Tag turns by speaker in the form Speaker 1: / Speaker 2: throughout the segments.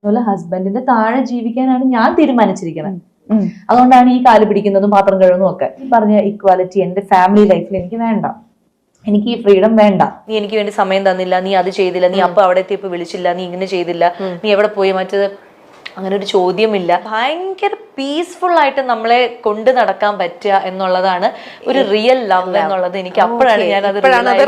Speaker 1: അതുപോലെ ഹസ്ബൻഡിന്റെ താഴെ ജീവിക്കാനാണ് ഞാൻ തീരുമാനിച്ചിരിക്കുന്നത്. അതുകൊണ്ടാണ് ഈ കാല് പിടിക്കുന്നതും പാത്രം കഴുകുന്നതും ഒക്കെ. ഈ പറഞ്ഞ ഇക്വാലിറ്റി എന്റെ ഫാമിലി ലൈഫിൽ എനിക്ക് വേണ്ട. എനിക്ക് ഈ ഫ്രീഡം വേണ്ട.
Speaker 2: നീ എനിക്ക് വേണ്ടി സമയം തന്നില്ല, നീ അത് ചെയ്തില്ല, നീ അപ്പൊ അവിടെ എത്തിയപ്പോ വിളിച്ചില്ല, നീ ഇങ്ങനെ ചെയ്തില്ല, നീ എവിടെ പോയി, മറ്റത് അങ്ങനെ ഒരു ചോദ്യമില്ല. ഭയങ്കര പീസ്ഫുൾ ആയിട്ട് നമ്മളെ കൊണ്ട് നടക്കാൻ പറ്റുക എന്നുള്ളതാണ് ഒരു റിയൽ ലവ് എന്നുള്ളത്. എനിക്ക് അപ്പോഴാണ് ഞാൻ അത്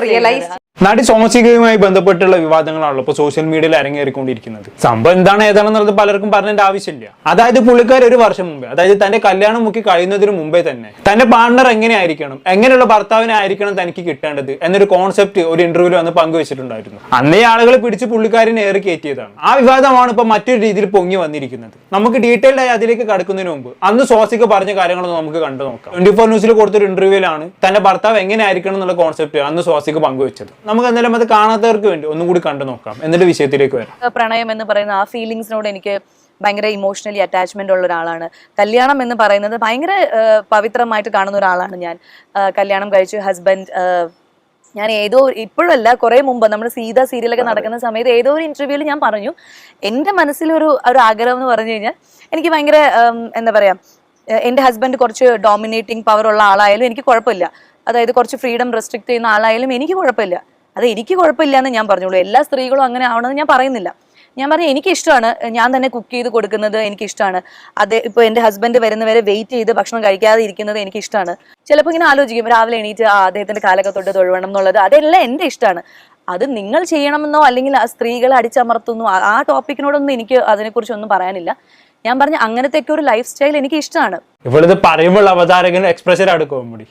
Speaker 2: റിയലൈസ്.
Speaker 3: നടി സോമസികയുമായി ബന്ധപ്പെട്ടുള്ള വിവാദങ്ങളാണല്ലോ ഇപ്പൊ സോഷ്യൽ മീഡിയയിൽ അരങ്ങേറിക്കൊണ്ടിരിക്കുന്നത്. സംഭവം എന്താണ് ഏതാണെന്നുള്ളത് പലർക്കും പറഞ്ഞതിന്റെ ആവശ്യമില്ല. അതായത് പുള്ളിക്കാർ ഒരു വർഷം മുമ്പേ, അതായത് തന്റെ കല്യാണം മുക്കി കഴിയുന്നതിന് മുമ്പേ തന്നെ തന്റെ പാർട്ണർ എങ്ങനെയായിരിക്കണം, എങ്ങനെയുള്ള ഭർത്താവിനെ ആയിരിക്കണം തനിക്ക് കിട്ടേണ്ടത് എന്നൊരു കോൺസെപ്റ്റ് ഒരു ഇന്റർവ്യൂവിൽ വന്ന് പങ്കുവച്ചിട്ടുണ്ടായിരുന്നു. അന്നേ ആളുകളെ പിടിച്ച് പുള്ളിക്കാരനെ ഏറി കയറ്റിയതാണ്. ആ വിവാദമാണ് ഇപ്പൊ മറ്റൊരു രീതിയിൽ പൊങ്ങി വന്നിരിക്കുന്നത്. നമുക്ക് ഡീറ്റെയിൽഡ് ആയി അതിലേക്ക് കടക്കുന്നതിന് മുമ്പ് അന്ന് സോസിക പറഞ്ഞ കാര്യങ്ങളൊന്നും നമുക്ക് കണ്ടു നോക്കാം. 24 ന്യൂസിൽ കൊടുത്തൊരു ഇന്റർവ്യൂവിലാണ് തന്റെ ഭർത്താവ് എങ്ങനെയായിരിക്കണം എന്നുള്ള കോൺസെപ്റ്റ് അന്ന് സോസിക പങ്കുവച്ചത്. നമുക്ക് എന്തായാലും അത് കാണാത്തവർക്ക് വേണ്ടി ഒന്നും കൂടി കണ്ടു നോക്കാം, എന്നിട്ട് വിഷയത്തിലേക്ക് വരാം.
Speaker 2: പ്രണയം എന്ന് പറയുന്ന ആ ഫീലിങ്സിനോട് എനിക്ക് ഭയങ്കര ഇമോഷണലി അറ്റാച്ച്മെന്റ് ഉള്ള ഒരാളാണ്. കല്യാണം എന്ന് പറയുന്നത് ഭയങ്കര പവിത്രമായിട്ട് കാണുന്ന ഒരാളാണ് ഞാൻ. കല്യാണം കഴിച്ചു, ഹസ്ബൻഡ്. ഞാൻ ഇപ്പോഴല്ല, കുറെ മുമ്പ് നമ്മൾ സീത സീരിയലൊക്കെ നടക്കുന്ന സമയത്ത് ഏതോ ഒരു ഇന്റർവ്യൂവിൽ ഞാൻ പറഞ്ഞു, എൻ്റെ മനസ്സിലൊരു ആഗ്രഹം എന്ന് പറഞ്ഞു കഴിഞ്ഞാൽ എനിക്ക് ഭയങ്കര എന്താ പറയാ, എൻ്റെ ഹസ്ബൻഡ് കുറച്ച് ഡോമിനേറ്റിംഗ് പവർ ഉള്ള ആളായാലും എനിക്ക് കുഴപ്പമില്ല. അതായത് കുറച്ച് ഫ്രീഡം റെസ്ട്രിക്ട് ചെയ്യുന്ന ആളായാലും എനിക്ക് കുഴപ്പമില്ല. അത് എനിക്ക് കുഴപ്പമില്ല എന്ന് ഞാൻ പറഞ്ഞോളൂ. എല്ലാ സ്ത്രീകളും അങ്ങനെ ആവണമെന്ന് ഞാൻ പറയുന്നില്ല. ഞാൻ പറഞ്ഞു എനിക്കിഷ്ടമാണ്, ഞാൻ തന്നെ കുക്ക് ചെയ്ത് കൊടുക്കുന്നത് എനിക്കിഷ്ടമാണ്. ഇപ്പോൾ എൻ്റെ ഹസ്ബൻഡ് വരുന്നവരെ വെയിറ്റ് ചെയ്ത് ഭക്ഷണം കഴിക്കാതെ ഇരിക്കുന്നത് എനിക്കിഷ്ടമാണ്. ചിലപ്പോൾ ഇങ്ങനെ ആലോചിക്കും, രാവിലെ എണീറ്റ് അദ്ദേഹത്തിന്റെ കാലൊക്കെ തൊട്ട് തൊഴുവണം എന്നുള്ളത്, അതെല്ലാം എൻ്റെ ഇഷ്ടമാണ്. അത് നിങ്ങൾ ചെയ്യണമെന്നോ അല്ലെങ്കിൽ ആ സ്ത്രീകളെ അടിച്ചമർത്തുന്നു, ആ ടോപ്പിക്കിനോടൊന്നും എനിക്ക് അതിനെക്കുറിച്ചൊന്നും പറയാനില്ല. ഞാൻ പറഞ്ഞ അങ്ങനത്തെ ഒരു ലൈഫ് സ്റ്റൈൽ എനിക്ക് ഇഷ്ടമാണ്.
Speaker 3: ഇവളിത് പറയുമ്പോൾ അവതാരകൻ എക്സ്പ്രഷൻ അടുക്കും മുടി,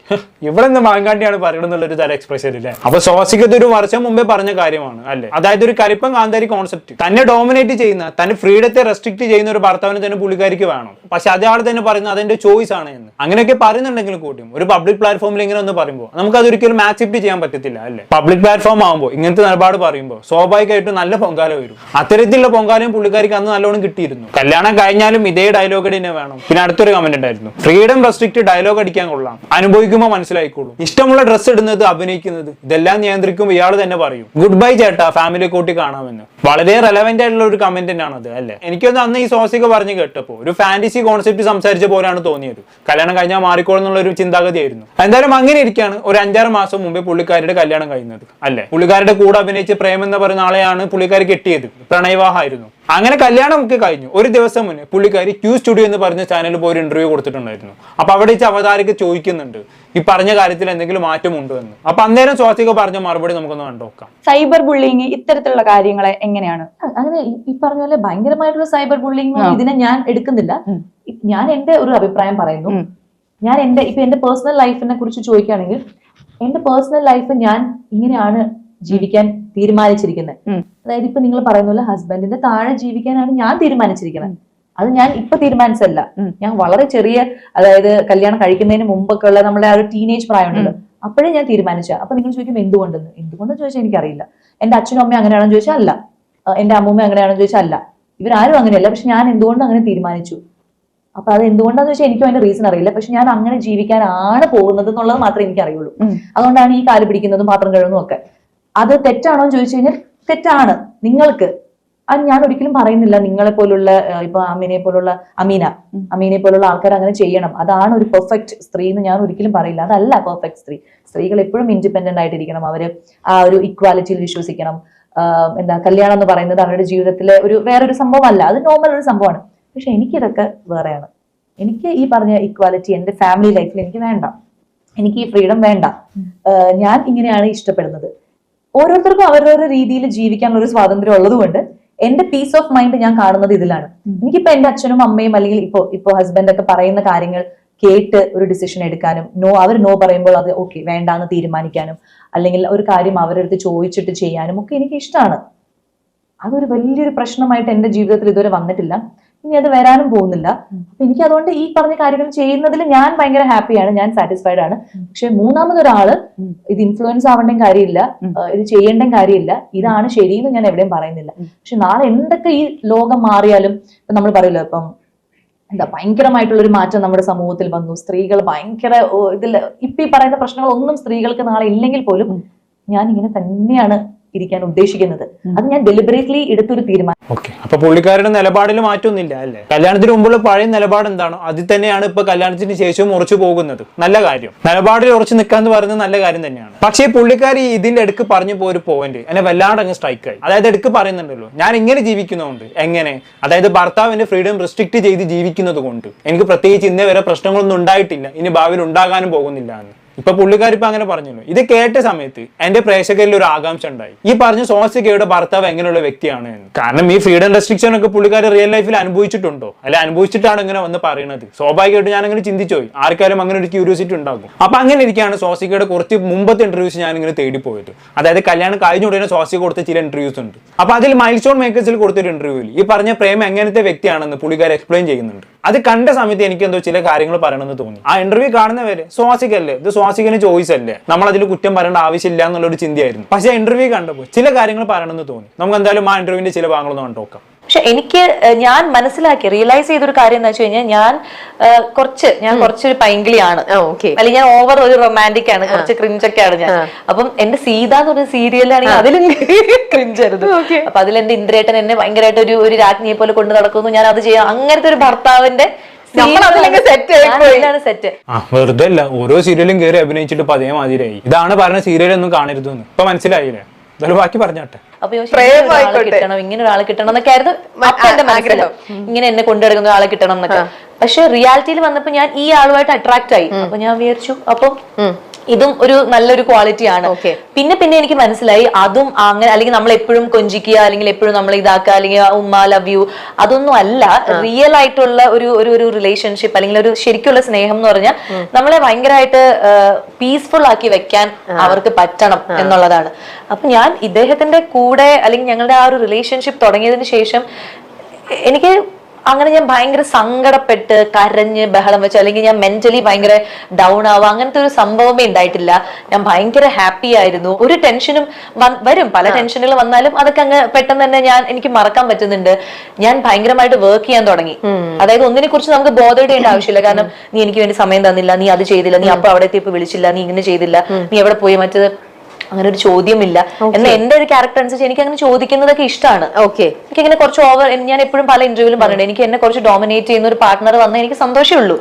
Speaker 3: ഇവളെന്ത് മാങ്ങാണ്ടിയാണ് പറയണമെന്നുള്ളൊരു തരം എക്സ്പ്രഷൻ ഇല്ലേ. അപ്പൊ സോസിക്കത് ഒരു വർഷം മുമ്പേ പറഞ്ഞ കാര്യമാണ് അല്ലെ. അതായത് ഒരു കരിപ്പൻ കാന്താരി കോൺസെപ്റ്റ്, തന്നെ ഡോമിനേറ്റ് ചെയ്യുന്ന, തന്നെ ഫ്രീഡത്തെ റെസ്ട്രിക്ട് ചെയ്യുന്ന ഒരു ഭർത്താവിന് തന്നെ പുള്ളിക്കാരിക്ക് വേണം. പക്ഷെ അതയാൾ തന്നെ പറയുന്നത് അതെന്റെ ചോയ്സ് ആണ് എന്ന്. അങ്ങനെയൊക്കെ പറയുന്നുണ്ടെങ്കിലും കൂട്ടിയും ഒരു പബ്ലിക് പ്ലാറ്റ്ഫോമിൽ ഇങ്ങനെ ഒന്ന് പറയുമ്പോൾ നമുക്ക് അതൊരിക്കലും ആക്സെപ്റ്റ് ചെയ്യാൻ പറ്റത്തില്ല അല്ലെ. പബ്ലിക് പ്ലാറ്റ്ഫോം ആകുമ്പോൾ ഇങ്ങനത്തെ നിലപാട് പറയുമ്പോൾ സ്വാഭാവികമായിട്ടും നല്ല പൊങ്കാല വരും. അത്തരത്തിലുള്ള പൊങ്കാലയും പുള്ളിക്കാരിക്ക് അന്ന് നല്ലോണം കിട്ടിയിരുന്നു. കല്യാണം കഴിഞ്ഞാലും ഇതേ ഡയലോഗ് തന്നെ വേണം. പിന്നെ അടുത്തൊരു കമന്റ് ഉണ്ടായിരുന്നു, ഫ്രീഡം റെസ്ട്രിക്ട് ഡയലോഗ് അടിക്കാൻ കൊള്ളാം, അനുഭവിക്കുമ്പോൾ മനസ്സിലായിക്കോളൂ. ഇഷ്ടമുള്ള ഡ്രസ്സ് ഇടുന്നത്, അഭിനയിക്കുന്നത്, ഇതെല്ലാം നിയന്ത്രിക്കുമ്പോൾ ഇയാൾ തന്നെ പറയും ഗുഡ് ബൈ ചേട്ടാ, ഫാമിലി കൂട്ടി കാണാമെന്ന്. വളരെ റെലവെന്റ് ആയിട്ടുള്ള ഒരു കമന്റ് തന്നെയാണത് അല്ലെ. എനിക്കൊന്ന് അന്ന് ഈ സോസിക പറഞ്ഞു കേട്ടപ്പോ ഒരു ഫാന്റസി കോൺസെപ്റ്റ് സംസാരിച്ച പോലെയാണ് തോന്നിയത്. കല്യാണം കഴിഞ്ഞാൽ മാറിക്കോളെന്നുള്ള ഒരു ചിന്താഗതിയായിരുന്നു. എന്തായാലും അങ്ങനെ ഇരിക്കുകയാണ് ഒരു 5-6 മാസം മുമ്പേ പുള്ളിക്കാരുടെ കല്യാണം കഴിയുന്നത് അല്ലെ. പുള്ളിക്കാരുടെ കൂടെ അഭിനയിച്ച് പ്രേം എന്ന് പറയുന്ന ആളെയാണ് പുള്ളിക്കാരി കെട്ടിയത്. പ്രണയവിവാഹമായിരുന്നു. അങ്ങനെ കല്യാണം ഒക്കെ കഴിഞ്ഞു. ഒരു ദിവസം മുന്നേ പുള്ളിക്കാരി ക്യൂ സ്റ്റുഡിയോ എന്ന് പറഞ്ഞ ചാനലിൽ പോയി ഒരു ഇന്റർവ്യൂ കൊടുത്തിട്ടുണ്ടായിരുന്നു. അപ്പൊ അവിടെ വെച്ച് അവതാരക ചോദിക്കുന്നുണ്ട് ഈ പറഞ്ഞ കാര്യത്തിൽ എന്തെങ്കിലും മാറ്റമുണ്ടോ എന്ന്. അപ്പൊ അന്നേരം സ്വാസിക പറഞ്ഞ മറുപടി നമുക്കൊന്ന് കണ്ടുനോക്കാം.
Speaker 4: സൈബർ ബുള്ളിങ് ഇത്തരത്തിലുള്ള കാര്യങ്ങളെ എങ്ങനെയാണ്?
Speaker 1: അങ്ങനെ ഈ പറഞ്ഞ പോലെ ഭയങ്കരമായിട്ടുള്ള സൈബർ ബുള്ളിങ് ഇതിനെ ഞാൻ എടുക്കുന്നില്ല. ഞാൻ എന്റെ ഒരു അഭിപ്രായം പറയുന്നു. ഞാൻ എന്റെ പേഴ്സണൽ ലൈഫിനെ കുറിച്ച് ചോദിക്കുകയാണെങ്കിൽ എന്റെ പേഴ്സണൽ ലൈഫ് ഞാൻ ഇങ്ങനെയാണ് ജീവിക്കാൻ തീരുമാനിച്ചിരിക്കുന്നത്. അതായത് ഇപ്പൊ നിങ്ങൾ പറയുന്ന പോലെ ഹസ്ബൻഡിന്റെ താഴെ ജീവിക്കാനാണ് ഞാൻ തീരുമാനിച്ചിരിക്കുന്നത്. അത് ഞാൻ ഇപ്പൊ തീരുമാനിച്ചല്ല, ഞാൻ വളരെ ചെറിയ, അതായത് കല്യാണം കഴിക്കുന്നതിന് മുമ്പൊക്കെ ഉള്ള നമ്മുടെ ആ ഒരു ടീനേജ് പ്രായമുണ്ടല്ലോ, അപ്പോഴേ ഞാൻ തീരുമാനിച്ച. അപ്പൊ നിങ്ങൾ ചോദിക്കും എന്തുകൊണ്ടെന്ന് ചോദിച്ചാൽ എനിക്കറിയില്ല. എന്റെ അച്ഛനും അമ്മയും അങ്ങനെയാണെന്ന് ചോദിച്ചാൽ അല്ല, എന്റെ അമ്മൂമ്മ അങ്ങനെയാണെന്ന് ചോദിച്ചാൽ അല്ല, ഇവരാരും അങ്ങനെയല്ല. പക്ഷെ ഞാൻ എന്തുകൊണ്ട് അങ്ങനെ തീരുമാനിച്ചു. അപ്പൊ അത് എന്തുകൊണ്ടാന്ന് വെച്ചാൽ എനിക്കും അതിന്റെ റീസൺ അറിയില്ല. പക്ഷെ ഞാൻ അങ്ങനെ ജീവിക്കാനാണ് പോകുന്നത് എന്നുള്ളത് മാത്രമേ എനിക്ക് അറിയുള്ളൂ. അതുകൊണ്ടാണ് ഈ കാല് പിടിക്കുന്നതും പാത്രം കഴുകുന്നതും ഒക്കെ. അത് തെറ്റാണോ എന്ന് ചോദിച്ചു കഴിഞ്ഞാൽ തെറ്റാണ് നിങ്ങൾക്ക്. അത് ഞാൻ ഒരിക്കലും പറയുന്നില്ല നിങ്ങളെ പോലുള്ള, ഇപ്പൊ അമീനെ പോലുള്ള ആൾക്കാർ അങ്ങനെ ചെയ്യണം, അതാണ് ഒരു പെർഫെക്റ്റ് സ്ത്രീ എന്ന് ഞാൻ ഒരിക്കലും പറയില്ല. അതല്ല പെർഫെക്റ്റ് സ്ത്രീ. സ്ത്രീകൾ എപ്പോഴും ഇൻഡിപെൻഡന്റ് ആയിട്ടിരിക്കണം. അവര് ആ ഒരു ഇക്വാലിറ്റിയിൽ വിശ്വസിക്കണം. കല്യാണം എന്ന് പറയുന്നത് അവരുടെ ജീവിതത്തിലെ വേറൊരു സംഭവമല്ല, അത് നോർമൽ ഒരു സംഭവമാണ്. പക്ഷെ എനിക്കിതൊക്കെ വേറെയാണ്. എനിക്ക് ഈ പറഞ്ഞ ഇക്വാലിറ്റി എന്റെ ഫാമിലി ലൈഫിൽ എനിക്ക് വേണ്ട. എനിക്ക് ഈ ഫ്രീഡം വേണ്ട. ഞാൻ ഇങ്ങനെയാണ് ഇഷ്ടപ്പെടുന്നത്. ഓരോരുത്തർക്കും അവരവരുടെ രീതിയിൽ ജീവിക്കാനുള്ള ഒരു സ്വാതന്ത്ര്യം ഉള്ളതുകൊണ്ട് എന്റെ പീസ് ഓഫ് മൈൻഡ് ഞാൻ കാണുന്നത് ഇതിലാണ്. എനിക്കിപ്പോ എന്റെ അച്ഛനും അമ്മയും അല്ലെങ്കിൽ ഇപ്പോ ഹസ്ബൻഡ് ഒക്കെ പറയുന്ന കാര്യങ്ങൾ കേട്ട് ഒരു ഡിസിഷൻ എടുക്കാനും, അവർ നോ പറയുമ്പോൾ അത് ഓക്കെ വേണ്ടാന്ന് തീരുമാനിക്കാനും, അല്ലെങ്കിൽ ഒരു കാര്യം അവരടുത്ത് ചോദിച്ചിട്ട് ചെയ്യാനും ഒക്കെ എനിക്ക് ഇഷ്ടമാണ്. അതൊരു വലിയൊരു പ്രശ്നമായിട്ട് എന്റെ ജീവിതത്തിൽ ഇതുവരെ വന്നിട്ടില്ല, ഇനി അത് വരാനും പോകുന്നില്ല. അപ്പൊ എനിക്ക് അതുകൊണ്ട് ഈ പറഞ്ഞ കാര്യങ്ങൾ ചെയ്യുന്നതിൽ ഞാൻ ഭയങ്കര ഹാപ്പിയാണ്, ഞാൻ സാറ്റിസ്ഫൈഡ് ആണ്. പക്ഷെ മൂന്നാമതൊരാള് ഇത് ഇൻഫ്ലുവൻസ് ആവേണ്ട കാര്യമില്ല, ഇത് ചെയ്യേണ്ട കാര്യമില്ല, ഇതാണ് ശരിയെന്ന് ഞാൻ എവിടെയും പറയുന്നില്ല. പക്ഷെ നാളെ എന്തൊക്കെ ഈ ലോകം മാറിയാലും, ഇപ്പൊ നമ്മൾ പറയല്ലോ, ഇപ്പം ഭയങ്കരമായിട്ടുള്ളൊരു മാറ്റം നമ്മുടെ സമൂഹത്തിൽ വന്നു, സ്ത്രീകൾ ഭയങ്കര ഇപ്പൊ ഈ പറയുന്ന പ്രശ്നങ്ങളൊന്നും സ്ത്രീകൾക്ക് നാളെ ഇല്ലെങ്കിൽ പോലും ഞാൻ ഇങ്ങനെ തന്നെയാണ് ഇരിക്കാൻ ഉദ്ദേശിക്കുന്നത്. അത് ഞാൻ ഡെലിബറേറ്റ്ലി എടുത്തൊരു തീരുമാനം.
Speaker 3: ഓക്കെ, അപ്പൊ പുള്ളിക്കാരുടെ നിലപാടിൽ മാറ്റമൊന്നുമില്ല അല്ലേ? കല്യാണത്തിന് മുമ്പുള്ള പഴയ നിലപാട് എന്താണോ അതിൽ തന്നെയാണ് ഇപ്പൊ കല്യാണത്തിന് ശേഷവും ഉറച്ചു പോകുന്നത്. നല്ല കാര്യം, നിലപാടിൽ ഉറച്ചു നിൽക്കാന്ന് പറയുന്നത് നല്ല കാര്യം തന്നെയാണ്. പക്ഷേ പുള്ളിക്കാരി ഇതിന്റെ അടുക്ക് പറഞ്ഞു പോയൊരു പോയിന്റ് എന്നെ വല്ലാണ്ട് അങ്ങ് സ്ട്രൈക്ക് ആയി. അതായത് എടുക്ക് പറയുന്നുണ്ടല്ലോ, ഞാൻ ഇങ്ങനെ ജീവിക്കുന്നതുകൊണ്ട് എങ്ങനെ, അതായത് ഭർത്താവിന്റെ ഫ്രീഡം റെസ്ട്രിക്ട് ചെയ്ത് ജീവിക്കുന്നത് കൊണ്ട് എനിക്ക് പ്രത്യേകിച്ച് ഇന്നേ വരെ പ്രശ്നങ്ങളൊന്നും ഉണ്ടായിട്ടില്ല, ഇനി ഭാവിയിൽ ഉണ്ടാകാനും പോകുന്നില്ല എന്ന്. ഇപ്പൊ പുള്ളിക്കാരി ഇപ്പൊ അങ്ങനെ പറഞ്ഞല്ലോ. ഇത് കേട്ട സമയത്ത് എന്റെ പ്രേക്ഷകരിൽ ഒരു ആകാംക്ഷ ഉണ്ടായി, ഈ പറഞ്ഞ സ്വാസികയുടെ ഭർത്താവ് എങ്ങനെയുള്ള വ്യക്തിയാണ് എന്ന്. കാരണം ഈ ഫ്രീഡം റെസ്ട്രിക്ഷൻ ഒക്കെ പുള്ളിക്കാരി റിയൽ ലൈഫിൽ അനുഭവിച്ചിട്ടുണ്ടോ, അല്ലെ അനുഭവിച്ചിട്ടാണ് ഇങ്ങനെ വന്ന് പറയുന്നത്? സ്വാഭാവികമായിട്ട് ഞാൻ അങ്ങനെ ചിന്തിച്ചുപോയി, ആർക്കാരും അങ്ങനെ ഒരു ക്യൂരിയോസിറ്റി ഉണ്ടാകും. അപ്പൊ അങ്ങനെ ഇരിക്കുകയാണ് സ്വാസികയുടെ കുറച്ച് മുമ്പത്തെ ഇന്റർവ്യൂസ് ഞാൻ ഇങ്ങനെ തേടിപ്പോയത്. അതായത് കല്യാണം കഴിഞ്ഞ ഉടനെ സ്വാസിക കൊടുത്ത ചില ഇന്റർവ്യൂസ് ഉണ്ട്. അപ്പൊ അതിൽ മൈൽ സ്റ്റോൺ മേക്കേഴ്സിൽ കൊടുത്തൊരു ഇന്റർവ്യൂവിൽ ഈ പറഞ്ഞ പ്രേം എങ്ങനത്തെ വ്യക്തിയാണെന്ന് പുള്ളിക്കാരി എക്സ്പ്ലെയിൻ ചെയ്യുന്നുണ്ട്. അത് കണ്ട സമയത്ത് എനിക്ക് എന്തോ ചില കാര്യങ്ങൾ പറയണമെന്ന് തോന്നി. ആ ഇന്റർവ്യൂ കാണുന്നവരെ സ്വാസികല്ലേ, ഇത് സ്വാസികന് ചോയ്സ് അല്ലേ, നമ്മൾ അതിൽ കുറ്റം പറയേണ്ട ആവശ്യമില്ല എന്നുള്ളൊരു ചിന്തയായിരുന്നു. പക്ഷേ ഇന്റർവ്യൂ കണ്ടപ്പോൾ ചില കാര്യങ്ങൾ പറയണമെന്ന് തോന്നി. നമുക്ക് എന്തായാലും ആ ഇന്റർവ്യൂവിന്റെ ചില ഭാഗങ്ങളൊന്നും കണ്ടോക്കാം.
Speaker 1: പക്ഷെ എനിക്ക് ഞാൻ മനസ്സിലാക്കി റിയലൈസ് ചെയ്തൊരു കാര്യം എന്ന് വെച്ച് കഴിഞ്ഞാൽ ഞാൻ കുറച്ചൊരു പൈങ്കിളിയാണ്, അല്ലെങ്കിൽ ഞാൻ ഓവർ ഒരു റൊമാൻറ്റിക് ആണ്, കുറച്ച് ക്രിഞ്ചൊക്കെയാണ് ഞാൻ. അപ്പം എന്റെ സീത എന്ന് പറഞ്ഞ സീരിയലാണെങ്കിൽ അതിലും ക്രിഞ്ചായിരുന്നു. അപ്പൊ അതിൽ എന്റെ ഇന്ദ്രേട്ടൻ എന്നെ ഭയങ്കരമായിട്ട് ഒരു രാജ്ഞിയെ പോലെ കൊണ്ട് നടക്കുന്നു, ഞാൻ അത് ചെയ്യാം. അങ്ങനത്തെ ഒരു ഭർത്താവിന്റെ സെറ്റ്.
Speaker 3: വെറുതെ അല്ല, ഓരോ സീരിയലും കയറി അഭിനയിച്ചിട്ട് പതേ മാതിരിയായി. ഇതാണ് പറഞ്ഞ സീരിയലൊന്നും കാണരുതെന്ന്. ഇപ്പൊ മനസ്സിലായില്ലേ? എന്തായാലും ബാക്കി പറഞ്ഞാട്ടെ.
Speaker 1: അപ്പൊ കിട്ടണം, ഇങ്ങനെ ഒരാളെ കിട്ടണം എന്നൊക്കെ ആയിരുന്നു എന്റെ മനസ്സിലാവും. ഇങ്ങനെ എന്നെ കൊണ്ടുനടക്കുന്ന ഒരാളെ കിട്ടണം എന്നൊക്കെ. പക്ഷെ റിയാലിറ്റിയിൽ വന്നപ്പോ ഞാൻ ഈ ആളുമായിട്ട് അട്രാക്ട് ആയി. അപ്പൊ ഞാൻ വിചാരിച്ചു അപ്പം ഇതും ഒരു നല്ലൊരു ക്വാളിറ്റി ആണ്. പിന്നെ എനിക്ക് മനസ്സിലായി അതും അങ്ങനെ, അല്ലെങ്കിൽ നമ്മൾ എപ്പോഴും കൊഞ്ചിക്കുക, അല്ലെങ്കിൽ എപ്പോഴും നമ്മൾ ഇതാക്കുക, അല്ലെങ്കിൽ ഉമ്മ ലവ് യു, അതൊന്നും അല്ല. റിയൽ ആയിട്ടുള്ള ഒരു റിലേഷൻഷിപ്പ് അല്ലെങ്കിൽ ഒരു ശരിക്കുള്ള സ്നേഹം എന്ന് പറഞ്ഞാൽ നമ്മളെ ഭയങ്കരമായിട്ട് പീസ്ഫുൾ ആക്കി വെക്കാൻ അവർക്ക് പറ്റണം എന്നുള്ളതാണ്. അപ്പൊ ഞാൻ ഇദ്ദേഹത്തിന്റെ കൂടെ അല്ലെങ്കിൽ ഞങ്ങളുടെ ആ ഒരു റിലേഷൻഷിപ്പ് തുടങ്ങിയതിന് ശേഷം എനിക്ക് അങ്ങനെ ഞാൻ ഭയങ്കര സങ്കടപ്പെട്ട് കരഞ്ഞ് ബഹളം വെച്ച് അല്ലെങ്കിൽ ഞാൻ മെന്റലി ഭയങ്കര ഡൗൺ ആവുക അങ്ങനത്തെ ഒരു സംഭവമേ ഉണ്ടായിട്ടില്ല. ഞാൻ ഭയങ്കര ഹാപ്പി ആയിരുന്നു. ഒരു ടെൻഷനും വരും, പല ടെൻഷനുകൾ വന്നാലും അതൊക്കെ അങ്ങ് പെട്ടെന്ന് തന്നെ എനിക്ക് മറക്കാൻ പറ്റുന്നുണ്ട്. ഞാൻ ഭയങ്കരമായിട്ട് വർക്ക് ചെയ്യാൻ തുടങ്ങി. അതായത് ഒന്നിനെ കുറിച്ച് നമുക്ക് ബോധപ്പെടേണ്ട ആവശ്യമില്ല. കാരണം നീ എനിക്ക് വേണ്ടി സമയം തന്നില്ല, നീ അത് ചെയ്തില്ല, നീ അപ്പൊ അവിടെ എത്തിയപ്പോ വിളിച്ചില്ല, നീ ഇങ്ങനെ ചെയ്തില്ല, നീ എവിടെ പോയി, മറ്റത് അങ്ങനെ ഒരു ചോദ്യമില്ല. എന്നാൽ എന്റെ ഒരു ക്യാരക്ടർ അനുസരിച്ച് എനിക്ക് അങ്ങനെ ചോദിക്കുന്നതൊക്കെ ഇഷ്ടമാണ്. എനിക്ക് ഇങ്ങനെ കുറച്ച് ഓവർ, ഞാൻ എപ്പോഴും പല ഇന്റർവ്യൂവിലും പറഞ്ഞിട്ടുണ്ട്, എനിക്ക് എന്നെ കുറച്ച് ഡോമിനേറ്റ് ചെയ്യുന്ന ഒരു പാർട്ട്ണർ വന്നാൽ എനിക്ക് സന്തോഷമുള്ളൂ.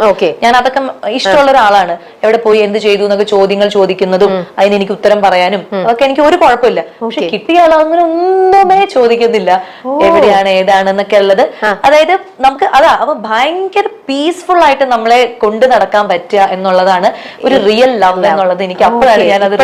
Speaker 1: ഞാൻ അതൊക്കെ ഇഷ്ടമുള്ള ഒരാളാണ്. എവിടെ പോയി എന്ത് ചെയ്തു എന്നൊക്കെ ചോദ്യങ്ങൾ ചോദിക്കുന്നതും അതിന് എനിക്ക് ഉത്തരം പറയാനും അതൊക്കെ എനിക്ക് ഒരു കുഴപ്പമില്ല. പക്ഷെ കിട്ടിയ ആൾ അങ്ങനെ ഒന്നുമേ ചോദിക്കുന്നില്ല, എവിടെയാണ് ഏതാണ് എന്നൊക്കെ ഉള്ളത്. അതായത് നമുക്ക് അപ്പൊ ഭയങ്കര പീസ്ഫുൾ ആയിട്ട് നമ്മളെ കൊണ്ടു നടക്കാൻ പറ്റുക എന്നുള്ളതാണ് ഒരു റിയൽ ലവ് എന്നുള്ളത്. എനിക്ക് അപ്പോഴാണ് ഞാനത്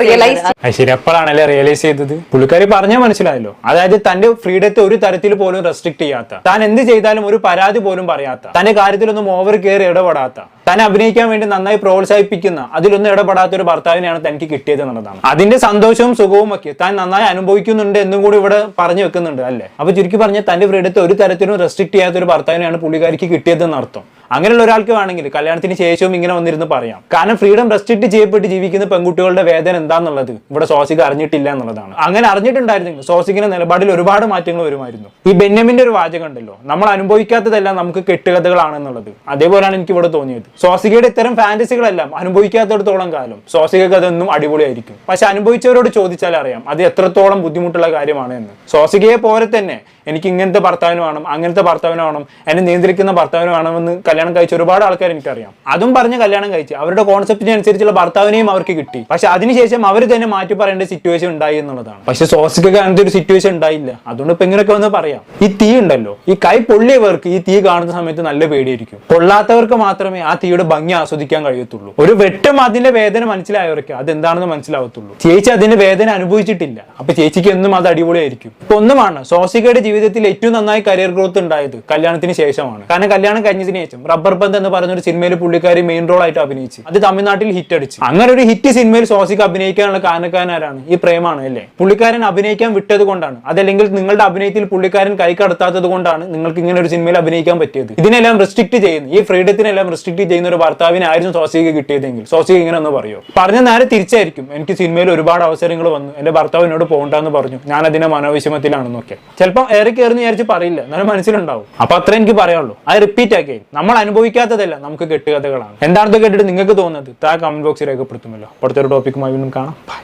Speaker 1: റിയലൈസ്.
Speaker 3: ശരി, അപ്പോഴാണല്ലേ റിയലൈസ് ചെയ്തത്. പുള്ളിക്കാരി പറഞ്ഞാൽ മനസ്സിലായല്ലോ. അതായത് തന്റെ ഫ്രീഡത്തെ ഒരു തരത്തിൽ പോലും റെസ്ട്രിക്ട് ചെയ്യാത്ത, താൻ എന്ത് ചെയ്താലും ഒരു പരാതി പോലും പറയാത്ത, തന്റെ കാര്യത്തിലൊന്നും ഓവർ കെയർ ഇടപെടാത്ത, തന്നെ അഭിനയിക്കാൻ വേണ്ടി നന്നായി പ്രോത്സാഹിപ്പിക്കുന്ന, അതിലൊന്നും ഇടപെടാത്ത ഒരു ഭർത്താവിനെയാണ് തനിക്ക് കിട്ടിയത് എന്നുള്ളതാണ്. അതിന്റെ സന്തോഷവും സുഖവും ഒക്കെ താൻ നന്നായി അനുഭവിക്കുന്നുണ്ട് എന്നും കൂടി ഇവിടെ പറഞ്ഞു വെക്കുന്നുണ്ട് അല്ലേ? അപ്പൊ ചുരുക്കി പറഞ്ഞാൽ തന്റെ ഫ്രീഡത്തെ ഒരു തരത്തിലും റെസ്ട്രിക്ട് ചെയ്യാത്ത ഒരു ഭർത്താവിനെയാണ് പുള്ളിക്കാരിക്ക് കിട്ടിയതെന്ന് അർത്ഥം. അങ്ങനെയുള്ള ഒരാൾക്ക് വേണമെങ്കിൽ കല്യാണത്തിന് ശേഷവും ഇങ്ങനെ വന്നിരുന്ന് പറയാം. കാരണം ഫ്രീഡം റെസ്ട്രിക്ട് ചെയ്യപ്പെട്ട് ജീവിക്കുന്ന പെൺകുട്ടികളുടെ വേദന എന്താന്നുള്ളത് ഇവിടെ സ്വാസിക അറിഞ്ഞിട്ടില്ല എന്നുള്ളതാണ്. അങ്ങനെ അറിഞ്ഞിട്ടുണ്ടായിരുന്നെങ്കിൽ സ്വാസികയുടെ നിലപാടിൽ ഒരുപാട് മാറ്റങ്ങൾ വരുമായിരുന്നു. ഈ ബെന്യാമിന്റെ ഒരു വാചകം ഉണ്ടല്ലോ, നമ്മൾ അനുഭവിക്കാത്തതെല്ലാം നമുക്ക് കെട്ടുകഥകളാണെന്നുള്ളത്. അതേപോലെയാണ് എനിക്ക് ഇവിടെ തോന്നിയത്. സ്വാസികയുടെ ഇത്തരം ഫാന്റസികളെല്ലാം അനുഭവിക്കാത്തിടത്തോളം കാലം സ്വാസികക്ക് അതൊന്നും അടിപൊളിയായിരിക്കും. പക്ഷെ അനുഭവിച്ചവരോട് ചോദിച്ചാൽ അറിയാം അത് എത്രത്തോളം ബുദ്ധിമുട്ടുള്ള കാര്യമാണ് എന്ന്. സ്വാസികയെ പോലെ തന്നെ എനിക്ക് ഇങ്ങനത്തെ ഭർത്താവിന് വേണം, അങ്ങനത്തെ ഭർത്താവിന് വേണം, എന്നെ നിയന്ത്രിക്കുന്ന ഭർത്താവിന് വേണമെന്ന് കല്യാണം കഴിച്ച ഒരുപാട് ആൾക്കാർ എനിക്കറിയാം. അതും പറഞ്ഞ് കല്യാണം കഴിച്ച് അവരുടെ കോൺസെപ്റ്റിനനുസരിച്ചുള്ള ഭർത്താവിനെയും അവർക്ക് കിട്ടി. പക്ഷെ അതിനുശേഷം അവർ തന്നെ മാറ്റി പറയേണ്ട സിറ്റുവേഷൻ ഉണ്ടായി എന്നുള്ളതാണ്. പക്ഷെ സ്വാസികക്ക് അങ്ങനത്തെ ഒരു സിറ്റുവേഷൻ ഉണ്ടായില്ല. അതുകൊണ്ട് ഇപ്പൊ ഇങ്ങനെയൊക്കെ വന്ന് പറയാം. ഈ തീ ഉണ്ടല്ലോ, ഈ കൈ പൊള്ളിയവർക്ക് ഈ തീ കാണുന്ന സമയത്ത് നല്ല പേടിയായിരിക്കും. പൊള്ളാത്തവർക്ക് മാത്രമേ ആ തീയുടെ ഭംഗി ആസ്വദിക്കാൻ കഴിയത്തുള്ളൂ. ഒരു വെട്ടം അതിന്റെ വേദന മനസ്സിലായവർക്ക് അതെന്താണെന്ന് മനസ്സിലാവത്തുള്ളൂ. ചേച്ചി അതിന്റെ വേദന അനുഭവിച്ചിട്ടില്ല. അപ്പൊ ചേച്ചിക്ക് എന്നും അത് അടിപൊളിയായിരിക്കും. ഇപ്പൊ ഒന്നുമാണ്, സ്വാസികയുടെ ജീവിതത്തിൽ ഏറ്റവും നന്നായി കരിയർ ഗ്രോത്ത് ഉണ്ടായത് കല്യാണത്തിന് ശേഷമാണ്. കാരണം കല്യാണം കഴിഞ്ഞതിന് ശേഷം റബ്ബർ ബന്ദ് എന്ന് പറഞ്ഞ ഒരു സിനിമയിൽ പുള്ളിക്കാരി മെയിൻ റോൾ ആയിട്ട് അഭിനയിച്ചു. അത് തമിഴ്നാട്ടിൽ ഹിറ്റ് അടിച്ചു. അങ്ങനെ ഒരു ഹിറ്റ് സിനിമയിൽ സ്വാസിക അഭിനയിക്കാനുള്ള കാരണക്കാരനാരാണ്? ഈ പ്രേമാണ് അല്ലേ? പുള്ളിക്കാരൻ അഭിനയിക്കാൻ വിട്ടത് കൊണ്ടാണ്, അതല്ലെങ്കിൽ നിങ്ങളുടെ അഭിനയത്തിൽ പുള്ളിക്കാരൻ കൈ കടത്താത്തത് കൊണ്ടാണ് നിങ്ങൾക്ക് ഇങ്ങനെ ഒരു സിനിമയിൽ അഭിനയിക്കാൻ പറ്റിയത്. ഇതിനെല്ലാം റെസ്ട്രിക്ട് ചെയ്യുന്നു, ഈ ഫ്രീഡത്തിനെല്ലാം റെസ്ട്രിക്ട് ചെയ്യുന്ന ഒരു ഭർത്താവിനായിരുന്നു സ്വാസിക കിട്ടിയതെങ്കിൽ സ്വാസിക ഇങ്ങനെ ഒന്ന് പറയോ? പറഞ്ഞ നേരെ തിരിച്ചായിരിക്കും. എനിക്ക് സിനിമയിൽ ഒരുപാട് അവസരങ്ങൾ വന്നു, എന്റെ ഭർത്താവിനോട് പോകണ്ടെന്ന് പറഞ്ഞു, ഞാൻ അതിന്റെ മനോവിഷമത്തിലാണെന്നൊക്കെ ചിലപ്പോൾ ഏറെ കയറുന്ന വിചാരിച്ച് പറയില്ല, എന്നാലും മനസ്സിലുണ്ടാവും. അപ്പൊ അത്ര എനിക്ക് പറയാനുള്ളൂ. അത് റിപ്പീറ്റ് ആക്കി നമ്മൾ അനുഭവിക്കാത്തതല്ല നമുക്ക് കെട്ടുകഥകളാണ്. എന്താണെന്ന് കേട്ടിട്ട് നിങ്ങൾക്ക് തോന്നുന്നത് താഴെ കമന്റ് ബോക്സിൽ രേഖപ്പെടുത്തുമല്ലോ. അടുത്തൊരു ടോപ്പിക്കുമായി വീണ്ടും കാണാം.